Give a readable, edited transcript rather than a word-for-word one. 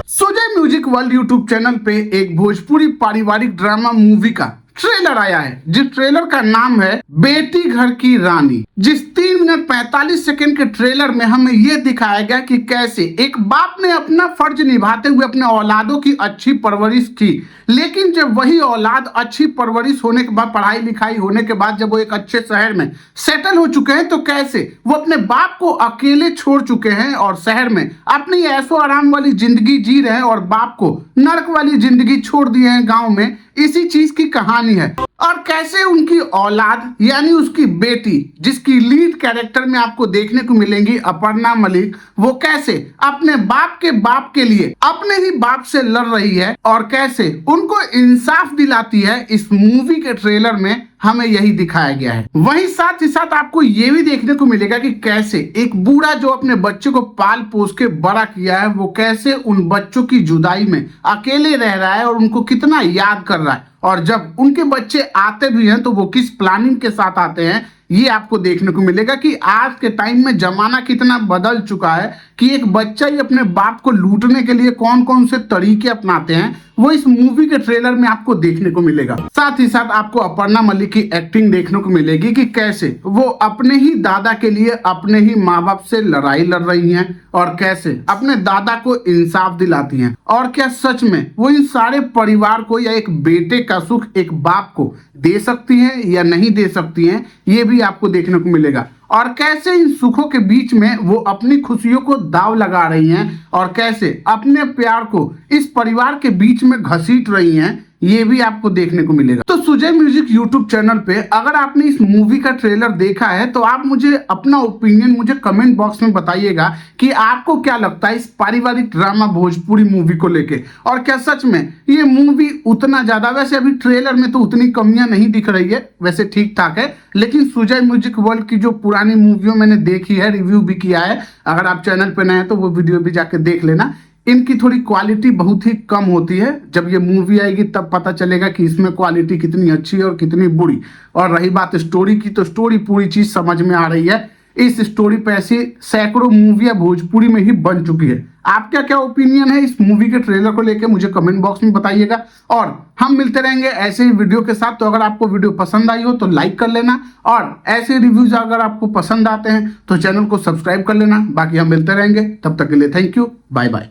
Sujay music world YouTube channel पे एक भोजपुरी पारिवारिक ड्रामा मूवी का ट्रेलर आया है, जिस ट्रेलर का नाम है बेटी घर की रानी। जिस 3 मिनट 45 सेकंड के ट्रेलर में हमें यह दिखाया गया कि कैसे एक बाप ने अपना फर्ज निभाते हुए अपने औलादों की अच्छी परवरिश की, लेकिन जब वही औलाद अच्छी परवरिश होने के बाद, पढ़ाई लिखाई होने के बाद जब वो एक अच्छे शहर में सेटल हो चुके हैं, तो कैसे वो अपने बाप को अकेले छोड़ चुके हैं और शहर में अपनी ऐशो आराम वाली जिंदगी जी रहे हैं और बाप को नर्क वाली जिंदगी छोड़ दिए हैं गाँव में। इसी चीज की कहानी है और कैसे उनकी औलाद यानी उसकी बेटी, जिसकी लीड कैरेक्टर में आपको देखने को मिलेंगी अपर्णा मलिक, वो कैसे अपने बाप के लिए अपने ही बाप से लड़ रही है और कैसे उनको इंसाफ दिलाती है। इस मूवी के ट्रेलर में हमें यही दिखाया गया है। वहीं साथ ही साथ आपको ये भी देखने को मिलेगा कि कैसे एक बूढ़ा जो अपने बच्चे को पाल पोस के बड़ा किया है, वो कैसे उन बच्चों की जुदाई में अकेले रह रहा है और उनको कितना याद कर रहा है, और जब उनके बच्चे आते भी हैं तो वो किस प्लानिंग के साथ आते हैं, ये आपको देखने को मिलेगा कि आज के टाइम में जमाना कितना बदल चुका है कि एक बच्चा ही अपने बाप को लूटने के लिए कौन कौन से तरीके अपनाते हैं, वो इस मूवी के ट्रेलर में आपको देखने को मिलेगा। साथ ही साथ आपको अपर्णा मलिक की एक्टिंग देखने को मिलेगी कि कैसे वो अपने ही दादा के लिए अपने ही माँ बाप से लड़ाई लड़ रही हैं और कैसे अपने दादा को इंसाफ दिलाती हैं, और क्या सच में वो इन सारे परिवार को या एक बेटे का सुख एक बाप को दे सकती हैं या नहीं दे सकती हैं, ये भी आपको देखने को मिलेगा। और कैसे इन सुखों के बीच में वो अपनी खुशियों को दाव लगा रही हैं और कैसे अपने प्यार को इस परिवार के बीच में घसीट रही हैं, ये भी आपको देखने को मिलेगा। तो सुजय म्यूजिक यूट्यूब चैनल पे अगर आपने इस मूवी का ट्रेलर देखा है तो आप मुझे अपना ओपिनियन मुझे कमेंट बॉक्स में बताइएगा कि आपको क्या लगता है इस पारिवारिक ड्रामा भोजपुरी मूवी को लेके, और क्या सच में ये मूवी उतना ज्यादा, वैसे अभी ट्रेलर में तो उतनी कमियां नहीं दिख रही है, वैसे ठीक ठाक है, लेकिन सुजय म्यूजिक वर्ल्ड की जो पुरानी मूवियों मैंने देखी है, रिव्यू भी किया है, अगर आप चैनल पे नए हैं तो वो वीडियो भी जाके देख लेना। इनकी थोड़ी क्वालिटी बहुत ही कम होती है, जब ये मूवी आएगी तब पता चलेगा कि इसमें क्वालिटी कितनी अच्छी है और कितनी बुरी। और रही बात स्टोरी की, तो स्टोरी पूरी चीज समझ में आ रही है। इस स्टोरी पे ऐसी सैकड़ों मूवियां भोजपुरी में ही बन चुकी है। आपका क्या ओपिनियन है इस मूवी के ट्रेलर को लेकर, मुझे कमेंट बॉक्स में बताइएगा। और हम मिलते रहेंगे ऐसे ही वीडियो के साथ। तो अगर आपको वीडियो पसंद आई हो तो लाइक कर लेना, और ऐसे रिव्यूज अगर आपको पसंद आते हैं तो चैनल को सब्सक्राइब कर लेना। बाकी हम मिलते रहेंगे, तब तक के लिए थैंक यू, बाय बाय।